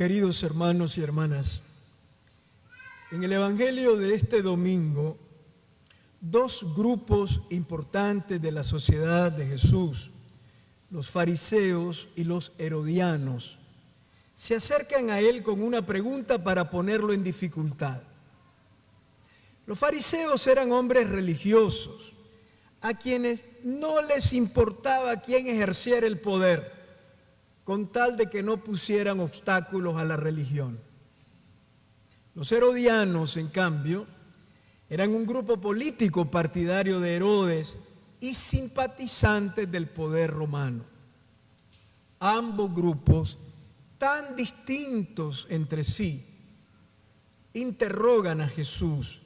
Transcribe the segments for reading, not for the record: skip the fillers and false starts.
Queridos hermanos y hermanas, en el Evangelio de este domingo, dos grupos importantes de la sociedad de Jesús, los fariseos y los herodianos, se acercan a él con una pregunta para ponerlo en dificultad. Los fariseos eran hombres religiosos, a quienes no les importaba quién ejerciera el poder, con tal de que no pusieran obstáculos a la religión. Los herodianos, en cambio, eran un grupo político partidario de Herodes y simpatizantes del poder romano. Ambos grupos, tan distintos entre sí, interrogan a Jesús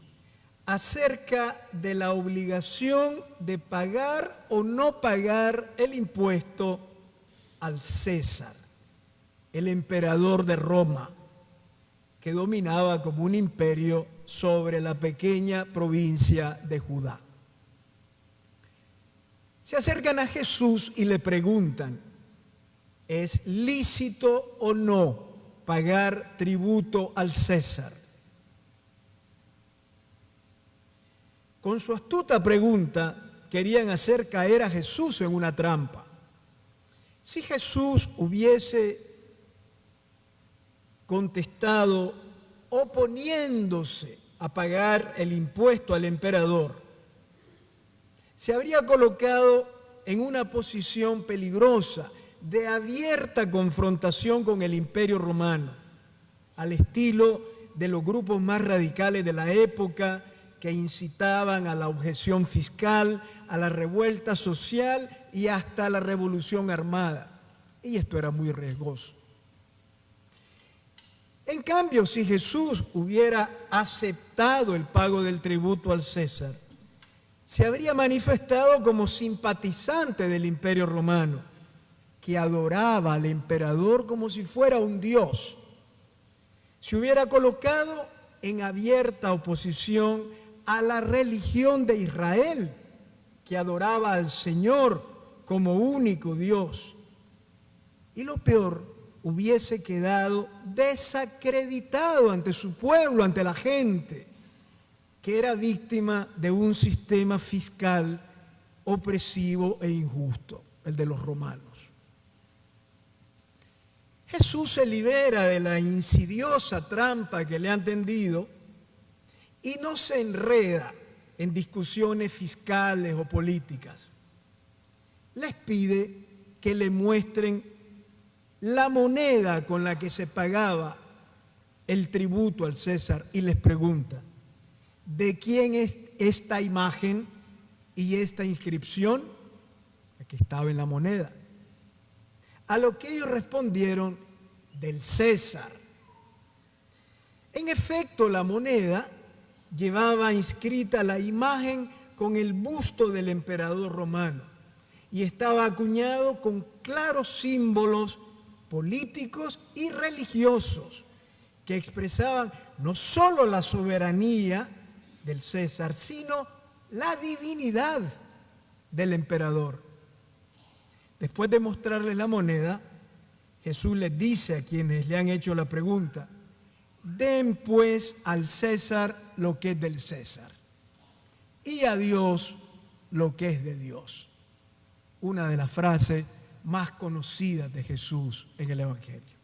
acerca de la obligación de pagar o no pagar el impuesto al César, el emperador de Roma, que dominaba como un imperio sobre la pequeña provincia de Judá. Se acercan a Jesús y le preguntan: ¿es lícito o no pagar tributo al César? Con su astuta pregunta querían hacer caer a Jesús en una trampa. Si Jesús hubiese contestado oponiéndose a pagar el impuesto al emperador, se habría colocado en una posición peligrosa de abierta confrontación con el imperio romano, al estilo de los grupos más radicales de la época que incitaban a la objeción fiscal, a la revuelta social y hasta a la revolución armada. Y esto era muy riesgoso. En cambio, si Jesús hubiera aceptado el pago del tributo al César, se habría manifestado como simpatizante del imperio romano, que adoraba al emperador como si fuera un dios. Se hubiera colocado en abierta oposición a la religión de Israel, que adoraba al Señor como único Dios. Y lo peor, hubiese quedado desacreditado ante su pueblo, ante la gente, que era víctima de un sistema fiscal opresivo e injusto, el de los romanos. Jesús se libera de la insidiosa trampa que le han tendido y no se enreda en discusiones fiscales o políticas. Les pide que le muestren la moneda con la que se pagaba el tributo al César y les pregunta: ¿de quién es esta imagen y esta inscripción? Aquí estaba en la moneda. A lo que ellos respondieron: del César. En efecto, la moneda llevaba inscrita la imagen con el busto del emperador romano y estaba acuñado con claros símbolos políticos y religiosos que expresaban no solo la soberanía del César, sino la divinidad del emperador. Después de mostrarles la moneda, Jesús les dice a quienes le han hecho la pregunta: den pues al César lo que es del César y a Dios lo que es de Dios. Una de las frases más conocidas de Jesús en el Evangelio.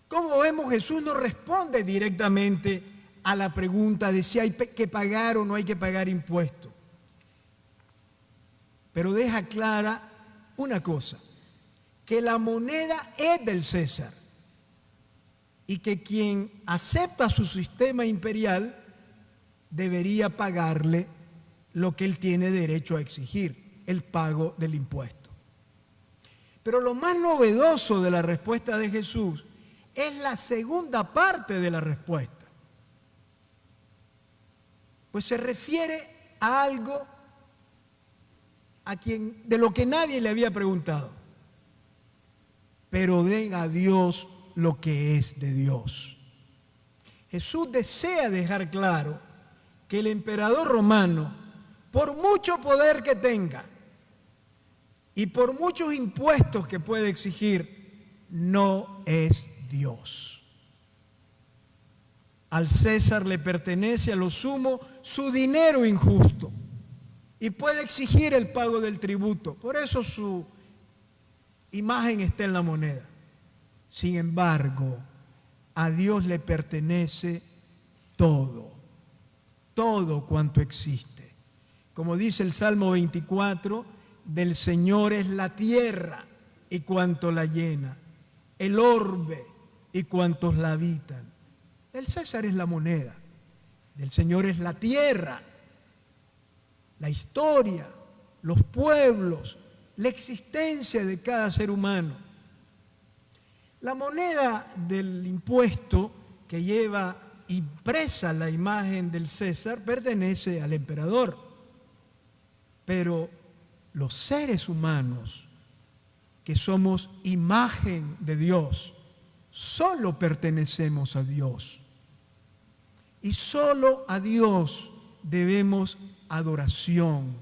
Como vemos, Jesús no responde directamente a la pregunta de si hay que pagar o no hay que pagar impuestos, pero deja clara una cosa: que la moneda es del César y que quien acepta su sistema imperial debería pagarle lo que él tiene derecho a exigir, el pago del impuesto. Pero lo más novedoso de la respuesta de Jesús es la segunda parte de la respuesta, pues se refiere a algo de lo que nadie le había preguntado: pero den a Dios lo que es de Dios. Jesús desea dejar claro que el emperador romano, por mucho poder que tenga y por muchos impuestos que puede exigir, no es Dios. Al César le pertenece a lo sumo su dinero injusto y puede exigir el pago del tributo. Por eso su imagen está en la moneda. Sin embargo, a Dios le pertenece todo, todo cuanto existe. Como dice el Salmo 24, del Señor es la tierra y cuanto la llena, el orbe y cuantos la habitan. Del César es la moneda, del Señor es la tierra, la historia, los pueblos, la existencia de cada ser humano. La moneda del impuesto que lleva impresa la imagen del César pertenece al emperador, pero los seres humanos que somos imagen de Dios, solo pertenecemos a Dios. Y solo a Dios debemos adoración,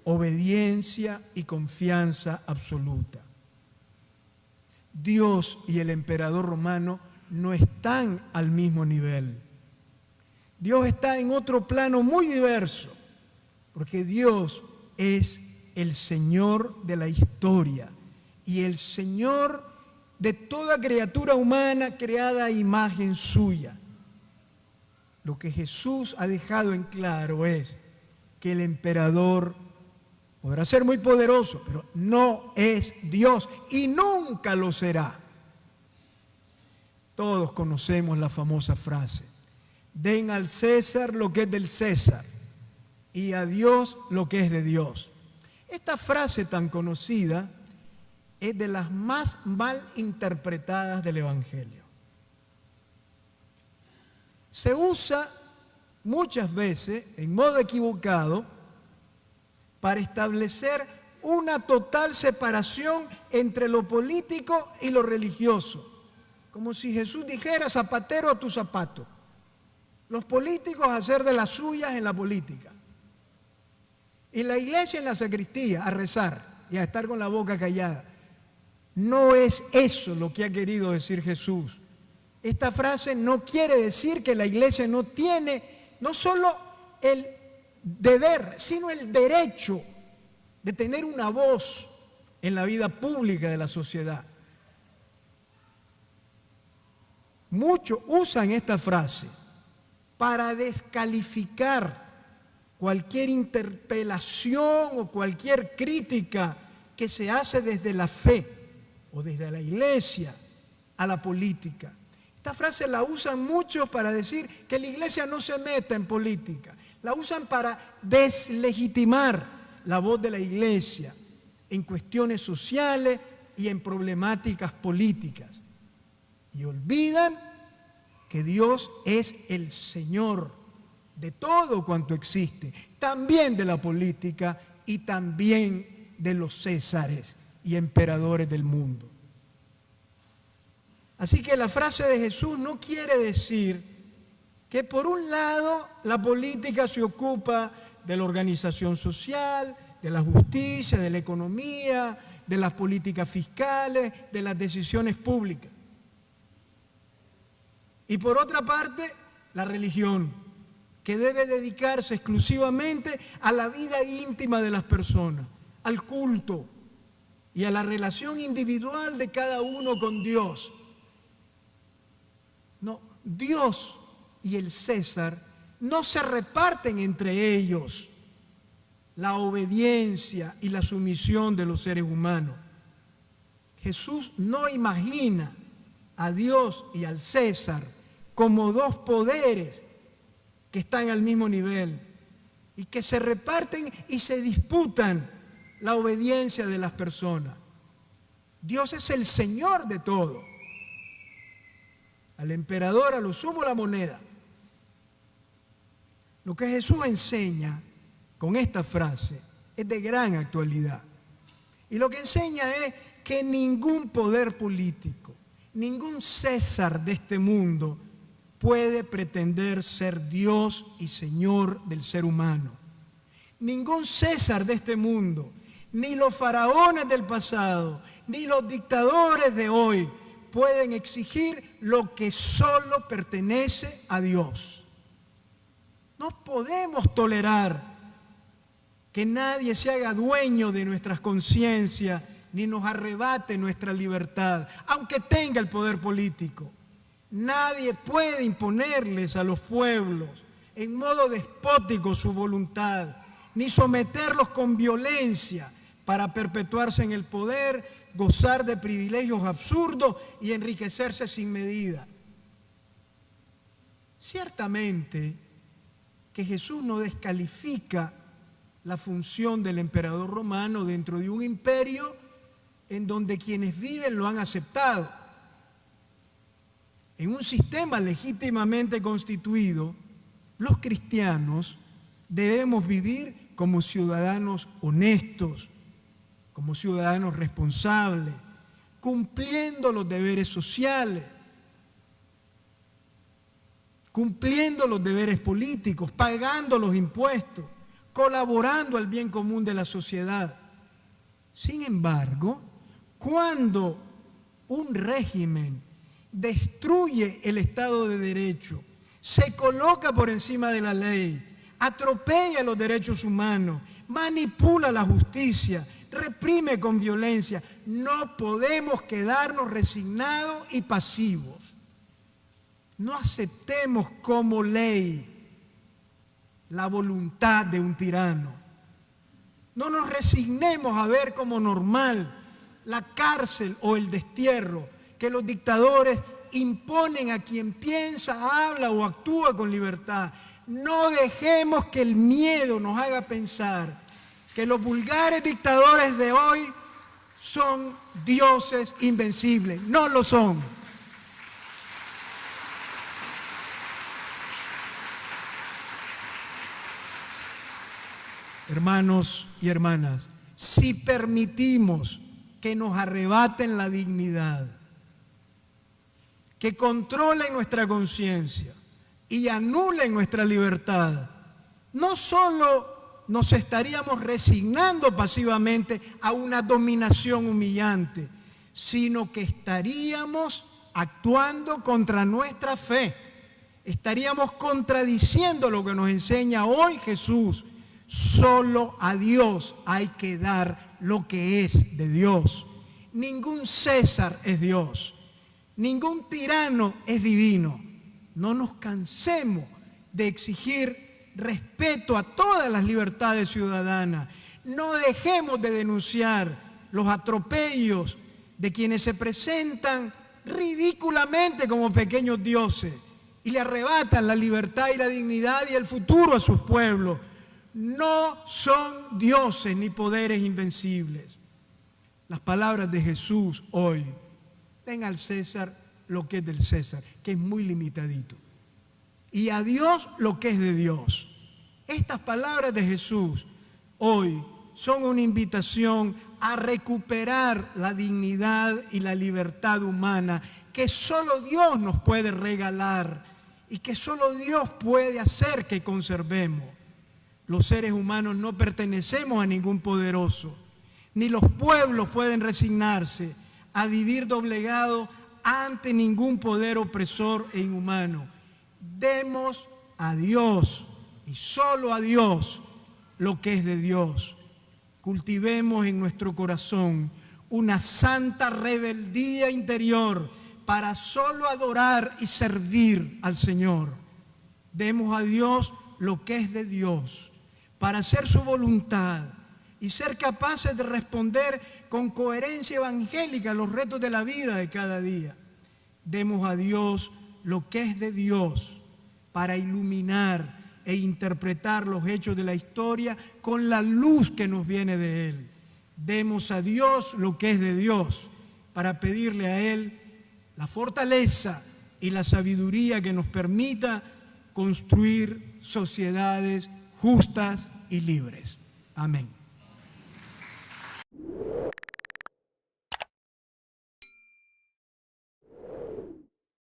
obediencia y confianza absoluta. Dios y el emperador romano no están al mismo nivel. Dios está en otro plano muy diverso, porque Dios es el Señor de la historia y el Señor de toda criatura humana creada a imagen suya. Lo que Jesús ha dejado en claro es que el emperador podrá ser muy poderoso, pero no es Dios y nunca lo será. Todos conocemos la famosa frase: den al César lo que es del César y a Dios lo que es de Dios. Esta frase tan conocida es de las más mal interpretadas del Evangelio. Se usa muchas veces en modo equivocado para establecer una total separación entre lo político y lo religioso. Como si Jesús dijera: zapatero a tu zapato. Los políticos a hacer de las suyas en la política. Y la iglesia en la sacristía a rezar y a estar con la boca callada. No es eso lo que ha querido decir Jesús. Esta frase no quiere decir que la iglesia no tiene no solo el deber, sino el derecho de tener una voz en la vida pública de la sociedad. Muchos usan esta frase para descalificar cualquier interpelación o cualquier crítica que se hace desde la fe o desde la iglesia a la política. Esta frase la usan muchos para decir que la iglesia no se meta en política. La usan para deslegitimar la voz de la iglesia en cuestiones sociales y en problemáticas políticas. Y olvidan que Dios es el Señor de todo cuanto existe, también de la política y también de los césares y emperadores del mundo. Así que la frase de Jesús no quiere decir que por un lado la política se ocupa de la organización social, de la justicia, de la economía, de las políticas fiscales, de las decisiones públicas. Y por otra parte, la religión, que debe dedicarse exclusivamente a la vida íntima de las personas, al culto y a la relación individual de cada uno con Dios. No, Dios y el César no se reparten entre ellos la obediencia y la sumisión de los seres humanos. Jesús no imagina a Dios y al César como dos poderes que están al mismo nivel y que se reparten y se disputan la obediencia de las personas. Dios es el Señor de todo. Al emperador, a lo sumo, la moneda. Lo que Jesús enseña con esta frase es de gran actualidad. Y lo que enseña es que ningún poder político, ningún César de este mundo puede pretender ser Dios y Señor del ser humano. Ningún César de este mundo, ni los faraones del pasado, ni los dictadores de hoy, pueden exigir lo que solo pertenece a Dios. No podemos tolerar que nadie se haga dueño de nuestras conciencias ni nos arrebate nuestra libertad, aunque tenga el poder político. Nadie puede imponerles a los pueblos en modo despótico su voluntad, ni someterlos con violencia para perpetuarse en el poder, gozar de privilegios absurdos y enriquecerse sin medida. Ciertamente que Jesús no descalifica la función del emperador romano dentro de un imperio en donde quienes viven lo han aceptado. En un sistema legítimamente constituido, los cristianos debemos vivir como ciudadanos honestos, como ciudadanos responsables, cumpliendo los deberes sociales, cumpliendo los deberes políticos, pagando los impuestos, colaborando al bien común de la sociedad. Sin embargo, cuando un régimen destruye el Estado de Derecho, se coloca por encima de la ley, atropella los derechos humanos, manipula la justicia, reprime con violencia, no podemos quedarnos resignados y pasivos. No aceptemos como ley la voluntad de un tirano. No nos resignemos a ver como normal la cárcel o el destierro que los dictadores imponen a quien piensa, habla o actúa con libertad. No dejemos que el miedo nos haga pensar que los vulgares dictadores de hoy son dioses invencibles. No lo son. Hermanos y hermanas, si permitimos que nos arrebaten la dignidad, que controlen nuestra conciencia y anulen nuestra libertad, no solo nos estaríamos resignando pasivamente a una dominación humillante, sino que estaríamos actuando contra nuestra fe. Estaríamos contradiciendo lo que nos enseña hoy Jesús. Solo a Dios hay que dar lo que es de Dios. Ningún César es Dios. Ningún tirano es divino. No nos cansemos de exigir respeto a todas las libertades ciudadanas. No dejemos de denunciar los atropellos de quienes se presentan ridículamente como pequeños dioses y le arrebatan la libertad y la dignidad y el futuro a sus pueblos. No son dioses ni poderes invencibles. Las palabras de Jesús hoy: den al César lo que es del César, que es muy limitadito, y a Dios lo que es de Dios. Estas palabras de Jesús hoy son una invitación a recuperar la dignidad y la libertad humana que solo Dios nos puede regalar y que solo Dios puede hacer que conservemos. Los seres humanos no pertenecemos a ningún poderoso, ni los pueblos pueden resignarse a vivir doblegados ante ningún poder opresor e inhumano. Demos a Dios y solo a Dios lo que es de Dios. Cultivemos en nuestro corazón una santa rebeldía interior para solo adorar y servir al Señor. Demos a Dios lo que es de Dios, para hacer su voluntad y ser capaces de responder con coherencia evangélica a los retos de la vida de cada día. Demos a Dios lo que es de Dios para iluminar e interpretar los hechos de la historia con la luz que nos viene de Él. Demos a Dios lo que es de Dios para pedirle a Él la fortaleza y la sabiduría que nos permita construir sociedades justas y libres. Amén.